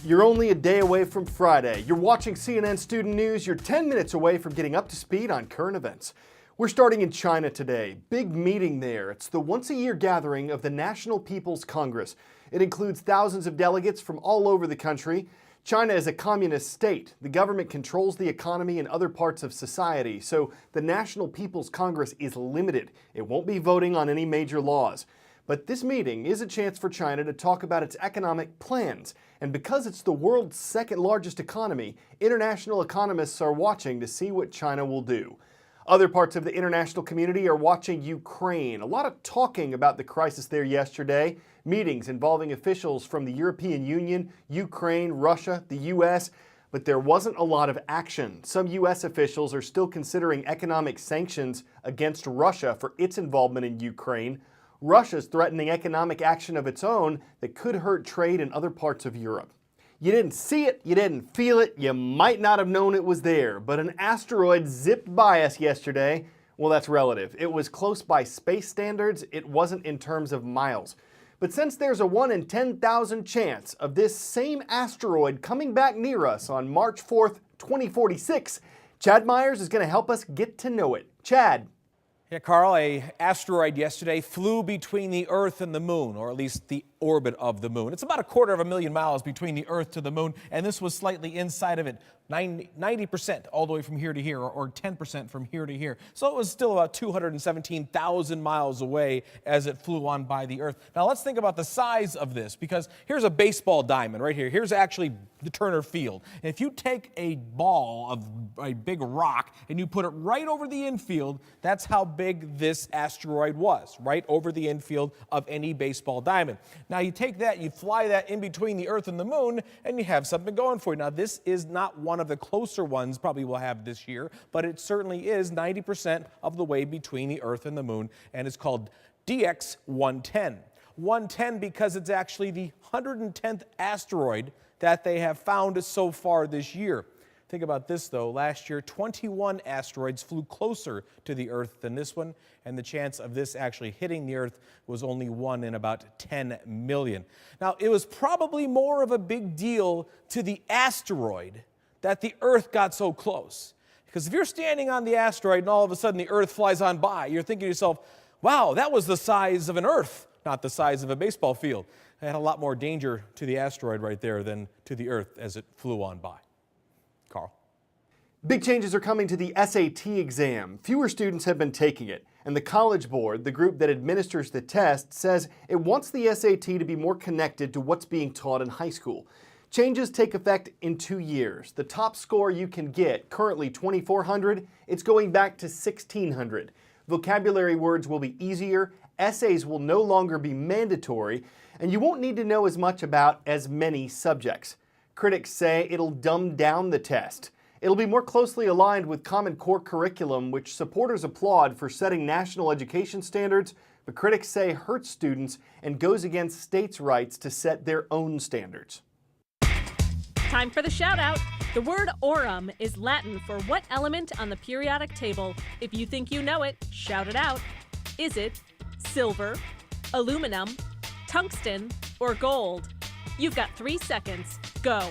You're only a day away from Friday. You're watching CNN Student News. You're 10 minutes away from getting up to speed on current events. We're starting in China today. Big meeting there. It's the once-a-year gathering of the National People's Congress. It includes thousands of delegates from all over the country. China is a communist state. The government controls the economy and other parts of society, so the National People's Congress is limited. It won't be voting on any major laws. But this meeting is a chance for China to talk about its economic plans. And because it's the world's second largest economy, international economists are watching to see what China will do. Other parts of the international community are watching Ukraine. A lot of talking about the crisis there yesterday. Meetings involving officials from the European Union, Ukraine, Russia, the U.S., but there wasn't a lot of action. Some U.S. officials are still considering economic sanctions against Russia for its involvement in Ukraine. Russia's threatening economic action of its own that could hurt trade in other parts of Europe. You didn't see it, you didn't feel it, you might not have known it was there, but an asteroid zipped by us yesterday. Well, that's relative. It was close by space standards, it wasn't in terms of miles. But since there's a 1 in 10,000 chance of this same asteroid coming back near us on March 4th, 2046, Chad Myers is going to help us get to know it. Chad. Yeah, Carl, an asteroid yesterday flew between the Earth and the Moon, or at least the orbit of the Moon. It's about 250,000 miles between the Earth to the Moon, and this was slightly inside of it, 90% all the way from here to here, or 10% from here to here. So it was still about 217,000 miles away as it flew on by the Earth. Now let's think about the size of this, because here's a baseball diamond right here. Here's actually the Turner Field. And if you take a ball of a big rock and you put it right over the infield, that's how big this asteroid was, right over the infield of any baseball diamond. Now you take that, you fly that in between the Earth and the Moon, and you have something going for you. Now this is not one of the closer ones probably we'll have this year, but it certainly is 90% of the way between the Earth and the Moon, and it's called DX 110. 110 because it's actually the 110th asteroid that they have found so far this year. Think about this, though. Last year, 21 asteroids flew closer to the Earth than this one, and the chance of this actually hitting the Earth was only 1 in about 10 million. Now, it was probably more of a big deal to the asteroid that the Earth got so close. Because if you're standing on the asteroid and all of a sudden the Earth flies on by, you're thinking to yourself, wow, that was the size of an Earth, not the size of a baseball field. It had a lot more danger to the asteroid right there than to the Earth as it flew on by. Carl. Big changes are coming to the SAT exam. Fewer students have been taking it, and the College Board, the group that administers the test, says it wants the SAT to be more connected to what's being taught in high school. Changes take effect in 2 years. The top score you can get, currently 2,400, it's going back to 1,600. Vocabulary words will be easier, essays will no longer be mandatory, and you won't need to know as much about as many subjects. Critics say it'll dumb down the test. It'll be more closely aligned with Common Core curriculum, which supporters applaud for setting national education standards, but critics say hurts students and goes against states' rights to set their own standards. Time for the shout out. The word aurum is Latin for what element on the periodic table? If you think you know it, shout it out. Is it silver, aluminum, tungsten, or gold? You've got 3 seconds. Go.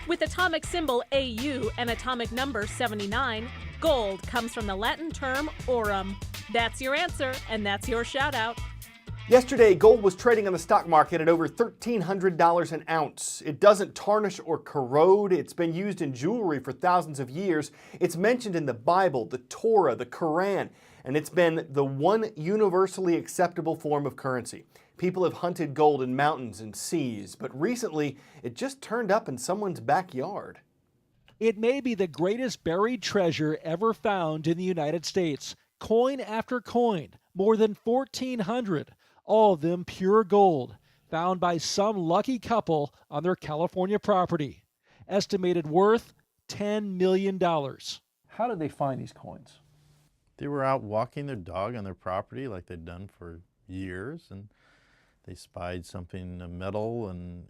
With atomic symbol Au and atomic number 79, gold comes from the Latin term aurum. That's your answer, and that's your shout out. Yesterday, gold was trading on the stock market at over $1,300 an ounce. It doesn't tarnish or corrode. It's been used in jewelry for thousands of years. It's mentioned in the Bible, the Torah, the Quran, and it's been the one universally acceptable form of currency. People have hunted gold in mountains and seas, but recently it just turned up in someone's backyard. It may be the greatest buried treasure ever found in the United States. Coin after coin, more than 1,400, all of them pure gold, found by some lucky couple on their California property. Estimated worth $10 million. How did they find these coins? They were out walking their dog on their property like they'd done for years, and they spied something, a metal, and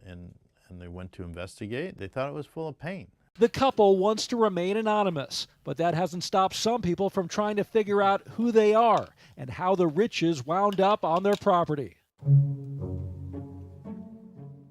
they went to investigate. They thought it was full of paint. The couple wants to remain anonymous, but that hasn't stopped some people from trying to figure out who they are and how the riches wound up on their property.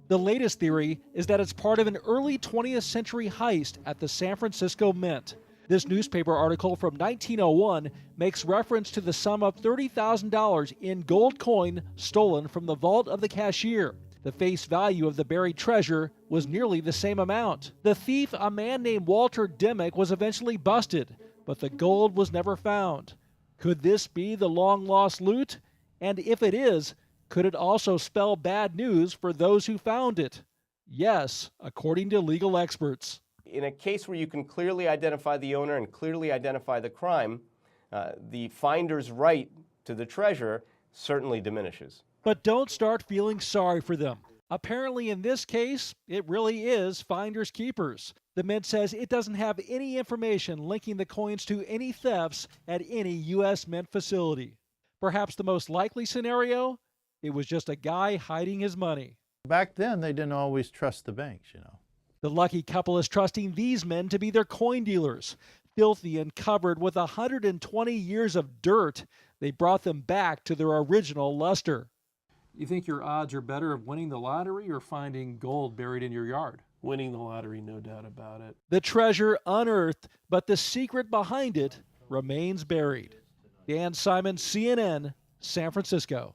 The latest theory is that it's part of an early 20th century heist at the San Francisco Mint. This newspaper article from 1901 makes reference to the sum of $30,000 in gold coin stolen from the vault of the cashier. The face value of the buried treasure was nearly the same amount. The thief, a man named Walter Dimmick, was eventually busted, but the gold was never found. Could this be the long-lost loot? And if it is, could it also spell bad news for those who found it? Yes, according to legal experts. In a case where you can clearly identify the owner and clearly identify the crime, the finder's right to the treasure certainly diminishes. But don't start feeling sorry for them. Apparently in this case, it really is finders keepers. The Mint says it doesn't have any information linking the coins to any thefts at any U.S. Mint facility. Perhaps the most likely scenario? It was just a guy hiding his money. Back then, they didn't always trust the banks, you know. The lucky couple is trusting these men to be their coin dealers. Filthy and covered with 120 years of dirt, they brought them back to their original luster. You think your odds are better of winning the lottery or finding gold buried in your yard? Winning the lottery, no doubt about it. The treasure unearthed, but the secret behind it remains buried. Dan Simon, CNN, San Francisco.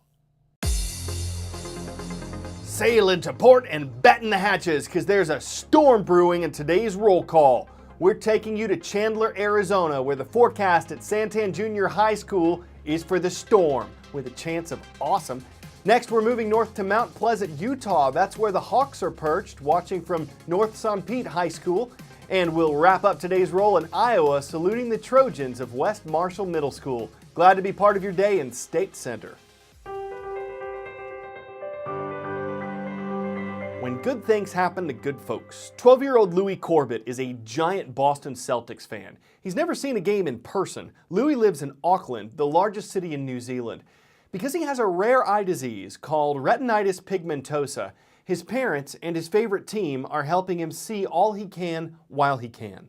Sail into port and batten the hatches, because there's a storm brewing in today's roll call. We're taking you to Chandler, Arizona, where the forecast at Santan Junior High School is for the storm, with a chance of awesome. Next, we're moving north to Mount Pleasant, Utah. That's where the Hawks are perched, watching from North St. Pete High School. And we'll wrap up today's roll in Iowa, saluting the Trojans of West Marshall Middle School. Glad to be part of your day in State Center. When good things happen to good folks. 12-year-old Louis Corbett is a giant Boston Celtics fan. He's never seen a game in person. Louis lives in Auckland, the largest city in New Zealand. Because he has a rare eye disease called retinitis pigmentosa, his parents and his favorite team are helping him see all he can while he can.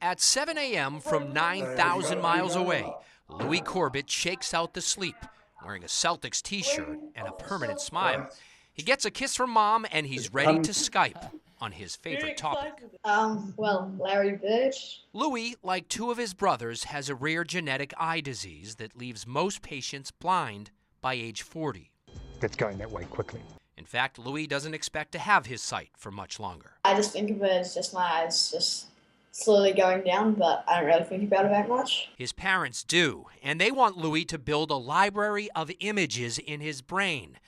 At 7 a.m. from 9,000 miles away, Louis Corbett shakes out the sleep, wearing a Celtics t-shirt and a permanent smile. He gets a kiss from Mom, and he's ready to Skype on his favorite topic. Well, Larry Bird. Louis, like two of his brothers, has a rare genetic eye disease that leaves most patients blind by age 40. That's going that way quickly. In fact, Louis doesn't expect to have his sight for much longer. I just think of it as just my eyes just slowly going down, but I don't really think about it that much. His parents do, and they want Louis to build a library of images in his brain,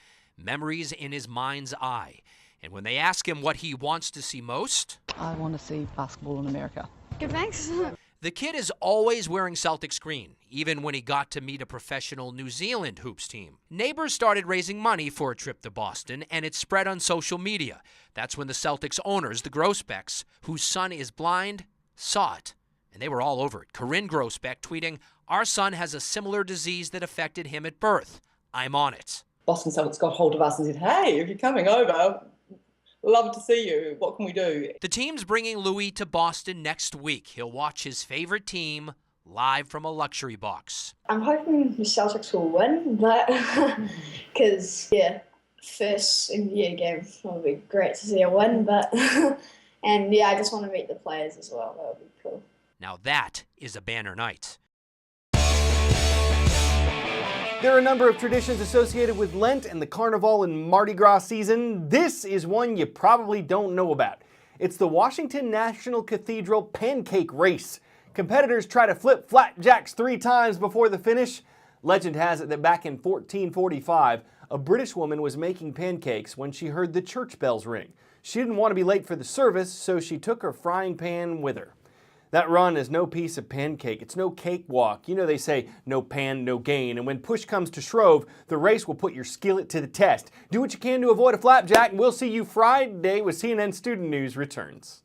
memories in his mind's eye. And when they ask him what he wants to see most, I want to see basketball in America. Good, thanks. the kid is always wearing Celtics green, even when he got to meet a professional New Zealand hoops team. Neighbors started raising money for a trip to Boston, and it spread on social media. That's when the Celtics owners, the Grosbecks, whose son is blind, saw it. And they were all over it. Corinne Grosbeck tweeting, "Our son has a similar disease that affected him at birth. I'm on it." Boston Celtics got hold of us and said, "Hey, if you're coming over, love to see you. What can we do?" The team's bringing Louis to Boston next week. He'll watch his favorite team live from a luxury box. I'm hoping the Celtics will win, but because, first in the year game will be great to see a win, but and I just want to meet the players as well. That would be cool. Now that is a banner night. There are a number of traditions associated with Lent and the Carnival and Mardi Gras season. This is one you probably don't know about. It's the Washington National Cathedral Pancake Race. Competitors try to flip flapjacks 3 times before the finish. Legend has it that back in 1445, a British woman was making pancakes when she heard the church bells ring. She didn't want to be late for the service, so she took her frying pan with her. That run is no piece of pancake. It's no cakewalk. You know they say, no pan, no gain. And when push comes to shove, the race will put your skillet to the test. Do what you can to avoid a flapjack, and we'll see you Friday with CNN Student News returns.